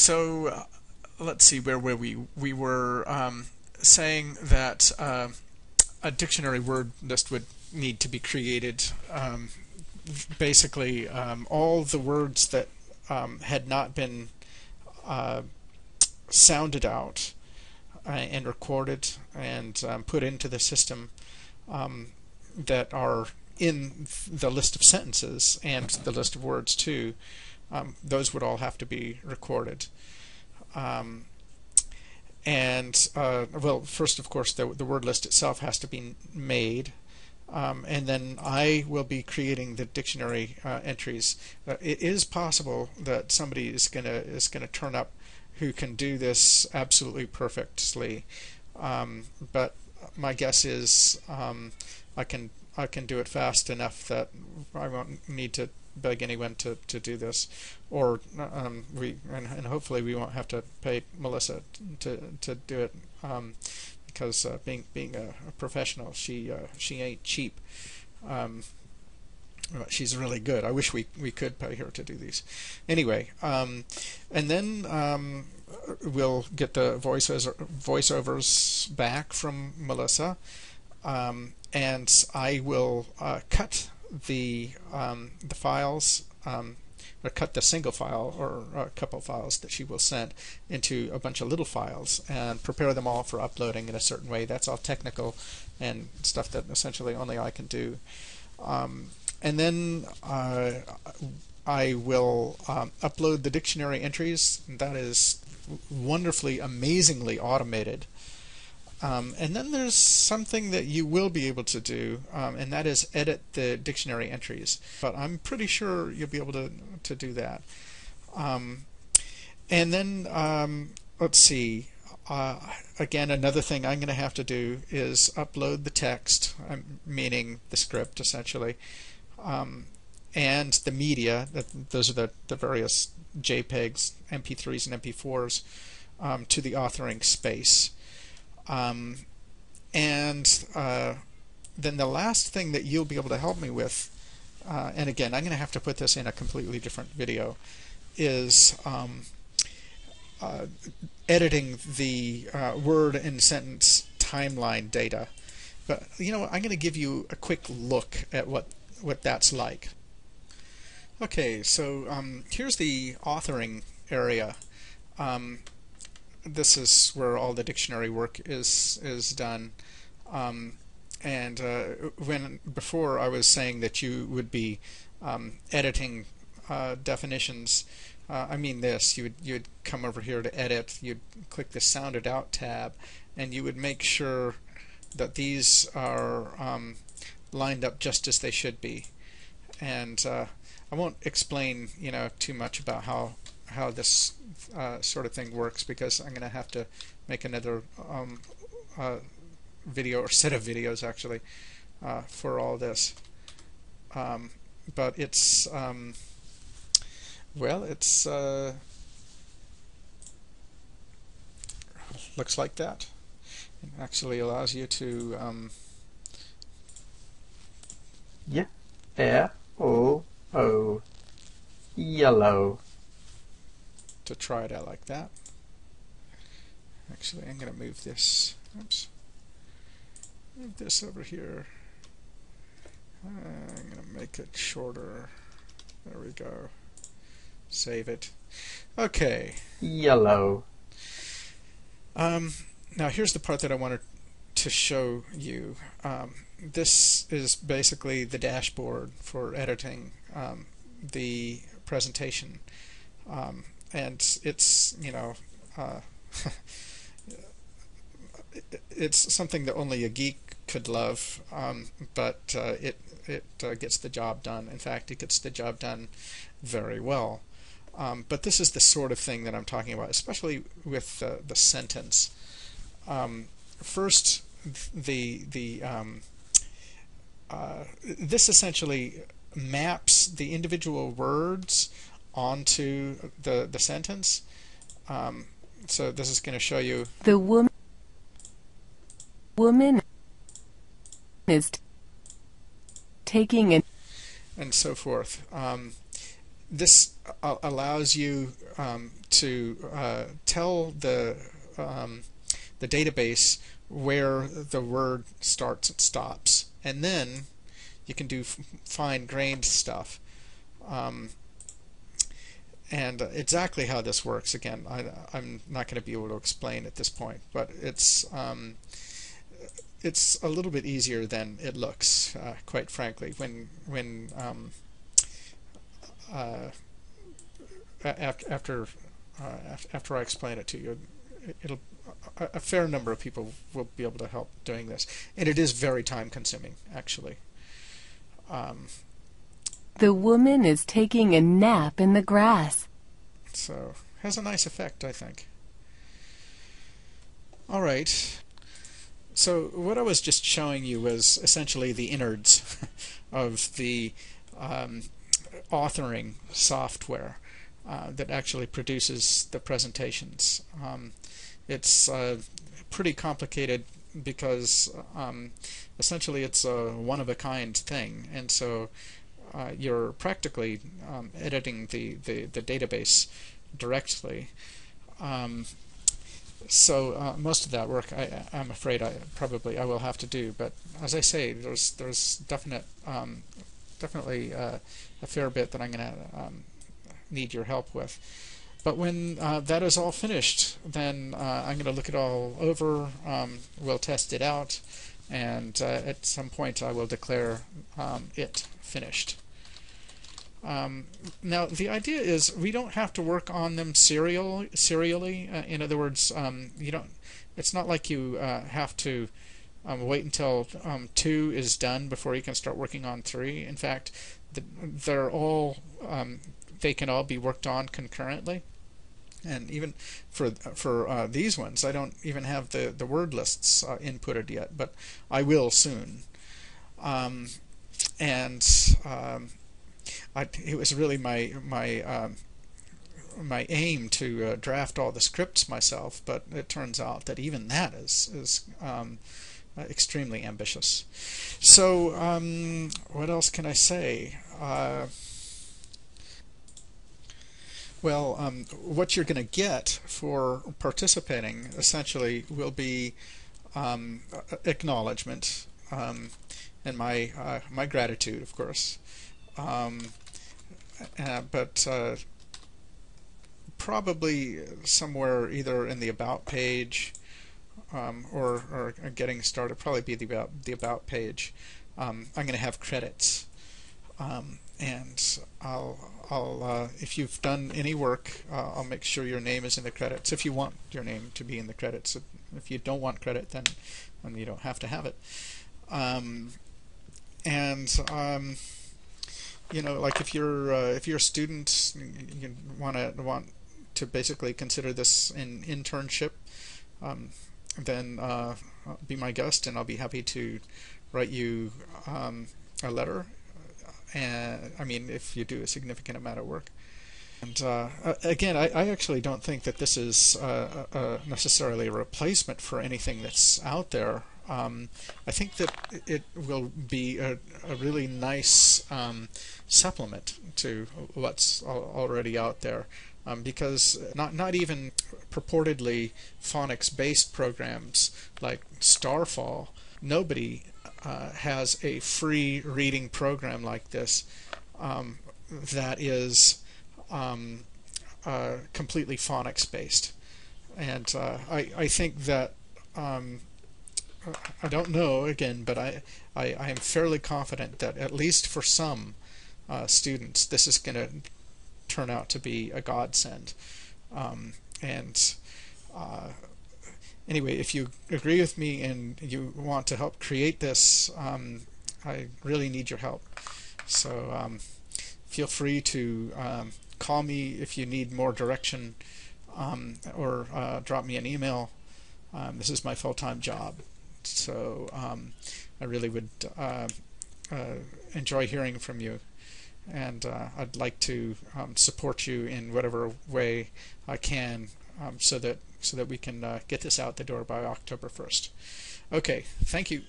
So let's see, where were we? We were saying that a dictionary word list would need to be created. Basically, all the words that had not been uh, sounded out and recorded and put into the system that are in the list of sentences and the list of words too, those would all have to be recorded. Um, well, first, of course, the word list itself has to be made. And then I will be creating the dictionary entries. It is possible that somebody is gonna turn up who can do this absolutely perfectly, but my guess is I can do it fast enough that I won't need to beg anyone to do this, or and hopefully we won't have to pay Melissa to do it, because being a professional, she ain't cheap. Um, she's really good. I wish we could pay her to do these. Anyway, and then we'll get the voiceovers back from Melissa, and I will cut the files. Or cut the single file or a couple files that she will send into a bunch of little files and prepare them all for uploading in a certain way. That's all technical and stuff that essentially only I can do. And then I will upload the dictionary entries. That is wonderfully, amazingly automated. And then there's something that you will be able to do, and that is edit the dictionary entries. But I'm pretty sure you'll be able to do that. And then, let's see, again, another thing I'm going to have to do is upload the text, meaning the script, essentially, and the media. Those are the various JPEGs, MP3s, and MP4s, to the authoring space. And then the last thing that you'll be able to help me with, and again, I'm going to have to put this in a completely different video, is editing the word and sentence timeline data. But you know what? I'm going to give you a quick look at what that's like. Okay, so here's the authoring area. This is where all the dictionary work is done. And when before I was saying that you would be editing definitions, I mean this. You'd come over here to edit. You'd click the Sounded Out tab, and you would make sure that these are lined up just as they should be. And I won't explain, too much about how this sort of thing works, because I'm going to have to make another video, or set of videos actually, for all this. But it's well, it's looks like that. It actually allows you to O yellow. to try it out like that. Actually, I'm going to move this. Oops. Move this over here. I'm going to make it shorter. There we go. Save it. Okay. Yellow. Now here's the part that I wanted to show you. This is basically the dashboard for editing the presentation. And it's, it's something that only a geek could love, but it gets the job done. In fact, it gets the job done very well. But this is the sort of thing that I'm talking about, especially with the sentence. First, this essentially maps the individual words onto the sentence. So this is going to show you the woman is taking it, and so forth. this allows you to tell the database where the word starts and stops, and then you can do fine-grained stuff. And exactly how this works, again, I'm not going to be able to explain at this point, but it's a little bit easier than it looks, quite frankly. After I explain it to you, a fair number of people will be able to help doing this, and it is very time-consuming, actually. The woman is taking a nap in the grass. So, has a nice effect, I think. All right. So, what I was just showing you was essentially the innards of the authoring software that actually produces the presentations. It's pretty complicated because essentially it's a one-of-a-kind thing, and so you're practically editing the database directly. So most of that work I'm afraid I will have to do, but as I say, there's definitely a fair bit that I'm going to need your help with. But when that is all finished, then I'm going to look it all over, we'll test it out, and at some point I will declare it finished. Now the idea is we don't have to work on them serially. In other words, you don't. It's not like you have to wait until 2 is done before you can start working on 3. In fact, they're all they can all be worked on concurrently. And even for these ones, I don't even have the word lists inputted yet, but I will soon. It was really my aim to draft all the scripts myself, but it turns out that even that is extremely ambitious. So what else can I say? Well, what you're going to get for participating essentially will be acknowledgement and my gratitude, of course. But probably somewhere either in the About page or getting started, probably be the About page. I'm going to have credits, and I'll if you've done any work, I'll make sure your name is in the credits. If you want your name to be in the credits, if you don't want credit, then you don't have to have it. You know, like if you're a student, you want to basically consider this an internship, then be my guest, and I'll be happy to write you a letter. And I mean, if you do a significant amount of work. And again, I actually don't think that this is necessarily a replacement for anything that's out there. I think that it will be a really nice supplement to what's already out there, because not even purportedly phonics-based programs like Starfall, nobody has a free reading program like this that is completely phonics-based. And I think that I don't know, again, but I am fairly confident that at least for some students this is going to turn out to be a godsend. Anyway, if you agree with me and you want to help create this, I really need your help. So feel free to call me if you need more direction, or drop me an email. This is my full-time job. So I really would enjoy hearing from you, and I'd like to support you in whatever way I can, so that we can get this out the door by October 1st. Okay, thank you.